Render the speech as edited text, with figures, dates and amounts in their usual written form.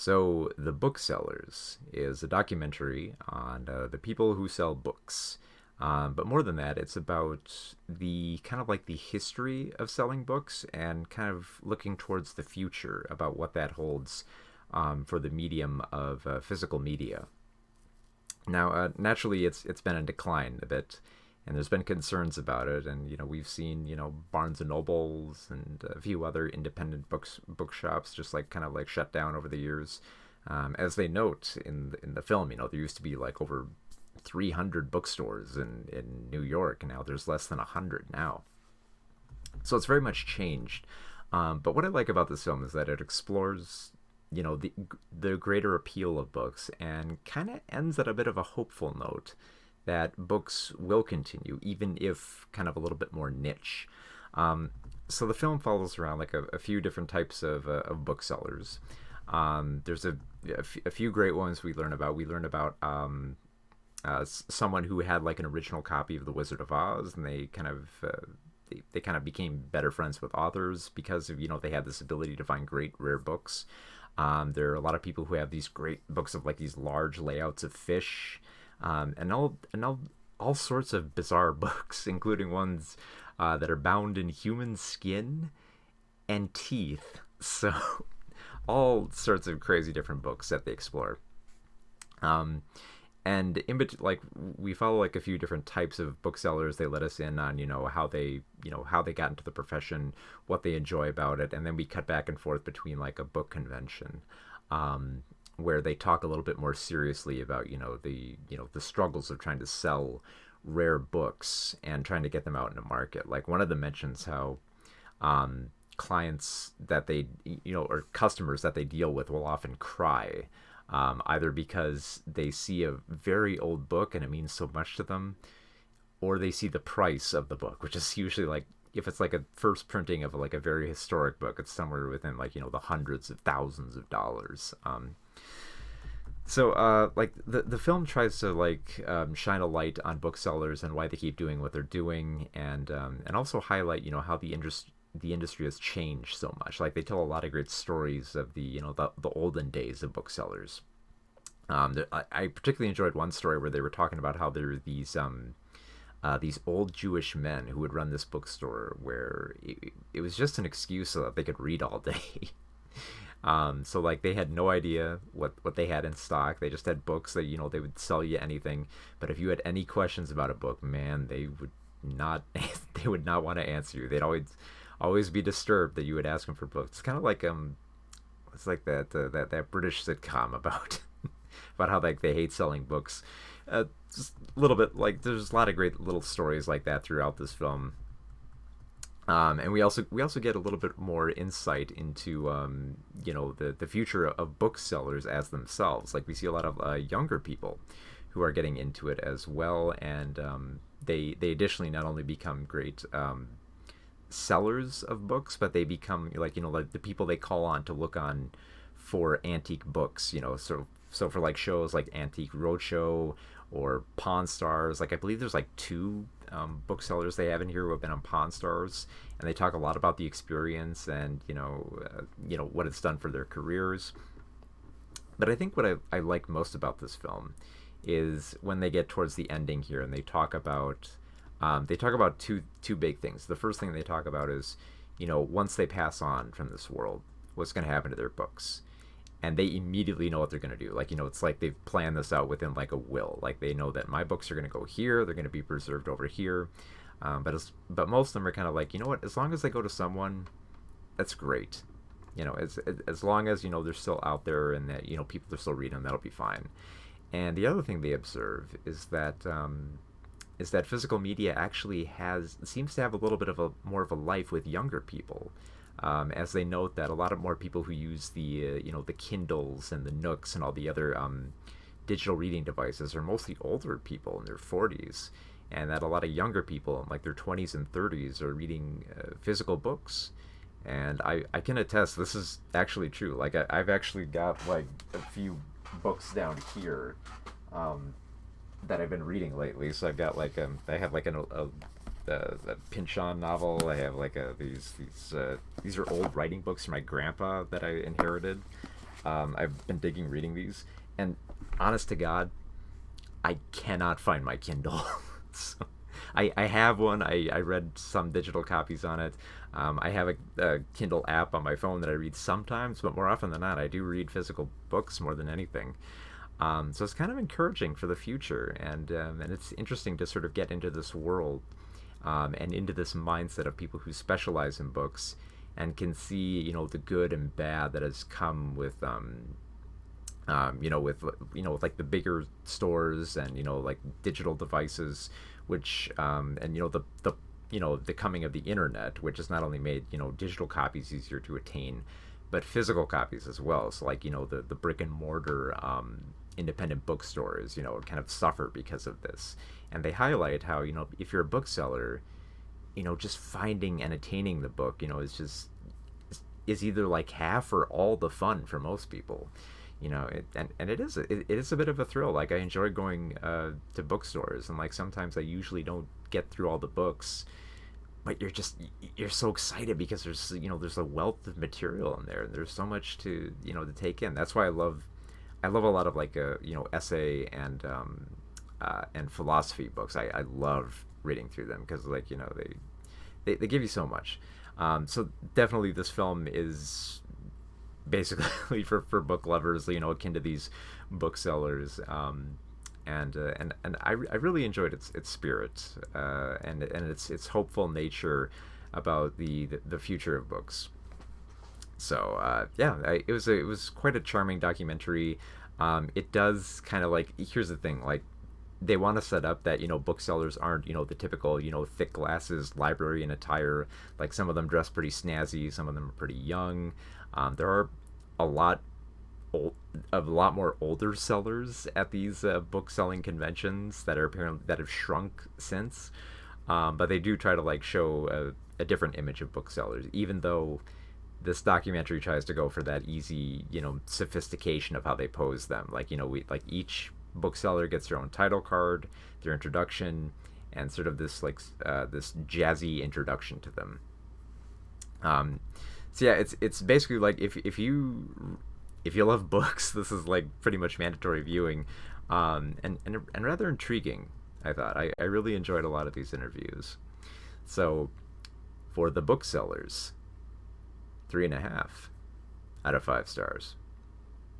So, The Booksellers is a documentary on the people who sell books. But more than that, it's about the kind of like the history of selling books and kind of looking towards the future about what that holds for the medium of physical media. Now, naturally, it's been in decline a bit, and there's been concerns about it. And we've seen Barnes and Nobles and a few other independent bookshops just like kind of like shut down over the years. As they note in the film, there used to be like over 300 bookstores in New York, and now there's less than 100 now. So it's very much changed. But what I like about this film is that it explores the greater appeal of books and kind of ends at a bit of a hopeful note that books will continue, even if kind of a little bit more niche. So the film follows around like a few different types of booksellers. There's a few great ones we learn about. We learn about someone who had like an original copy of The Wizard of Oz, and they kind of became better friends with authors because of they had this ability to find great rare books. There are a lot of people who have these great books of like these large layouts of fish, and all sorts of bizarre books, including ones that are bound in human skin and teeth. So all sorts of crazy different books that they explore. And like we follow like a few different types of booksellers. They let us in on how they got into the profession, what they enjoy about it, and then we cut back and forth between like a book convention, where they talk a little bit more seriously about the struggles of trying to sell rare books and trying to get them out in the market. Like one of them mentions how clients that they or customers that they deal with will often cry, either because they see a very old book and it means so much to them, or they see the price of the book, which is usually like, if it's like a first printing of like a very historic book, it's somewhere within like the hundreds of thousands of dollars. So like the film tries to like shine a light on booksellers and why they keep doing what they're doing, and also highlight how the industry has changed so much. Like they tell a lot of great stories of the olden days of booksellers. I particularly enjoyed one story where they were talking about how there were these old Jewish men who would run this bookstore where it was just an excuse so that they could read all day. So like they had no idea what they had in stock. They just had books that they would sell you anything. But if you had any questions about a book, man, they would not they would not want to answer you. They'd always be disturbed that you would ask them for books. It's kind of like it's like that British sitcom about about how like they hate selling books. Just a little bit like there's a lot of great little stories like that throughout this film. And we also get a little bit more insight into the future of booksellers as themselves. Like we see a lot of younger people who are getting into it as well, and they additionally not only become great sellers of books, but they become like the people they call on to look on for antique books. So for like shows like Antique Roadshow or Pawn Stars, like I believe there's like two booksellers they have in here who have been on Pawn Stars, and they talk a lot about the experience and what it's done for their careers. But I think what I like most about this film is when they get towards the ending here and they talk about two big things. The first thing they talk about is once they pass on from this world, what's going to happen to their books. And they immediately know what they're going to do. Like, it's like they've planned this out within like a will. Like they know that my books are going to go here. They're going to be preserved over here. But most of them are kind of like, what? As long as they go to someone, that's great. As long as they're still out there and that people are still reading them, that'll be fine. And the other thing they observe is that physical media actually seems to have a little bit of more of a life with younger people. As they note that a lot of more people who use the Kindles and the Nooks and all the other digital reading devices are mostly older people in their 40s, and that a lot of younger people in like their 20s and 30s are reading physical books. And I can attest this is actually true. Like I've actually got like a few books down here that I've been reading lately. So I've got like I have like the Pynchon novel. I have like these are old writing books from my grandpa that I inherited. I've been digging reading these, and honest to God, I cannot find my Kindle. So, I have one. I read some digital copies on it. I have a Kindle app on my phone that I read sometimes, but more often than not, I do read physical books more than anything. So it's kind of encouraging for the future, and it's interesting to sort of get into this world and into this mindset of people who specialize in books and can see, the good and bad that has come with with like the bigger stores and like digital devices, which and the coming of the internet, which has not only made digital copies easier to attain, but physical copies as well. So like the brick and mortar independent bookstores kind of suffer because of this, and they highlight how if you're a bookseller, just finding and attaining the book is just is either like half or all the fun for most people. And it is a bit of a thrill. Like I enjoy going to bookstores, and like sometimes I usually don't get through all the books, but you're so excited because there's a wealth of material in there, and there's so much to take in. That's why I love a lot of like essay and philosophy books. I love reading through them because like they give you so much. So definitely this film is basically for book lovers, akin to these booksellers. And I really enjoyed its spirit and its hopeful nature about the future of books. So yeah, it was quite a charming documentary. It does kind of like, here's the thing, like they want to set up that booksellers aren't the typical thick glasses librarian attire. Like some of them dress pretty snazzy, some of them are pretty young. There are a lot a lot more older sellers at these book selling conventions that are apparently that have shrunk since. But they do try to like show a different image of booksellers, even though this documentary tries to go for that easy, sophistication of how they pose them. Like, we like each bookseller gets their own title card, their introduction, and sort of this like this jazzy introduction to them. So yeah, it's basically like if you love books, this is like pretty much mandatory viewing, and rather intriguing. I thought I really enjoyed a lot of these interviews. So for the booksellers, 3.5 out of 5 stars.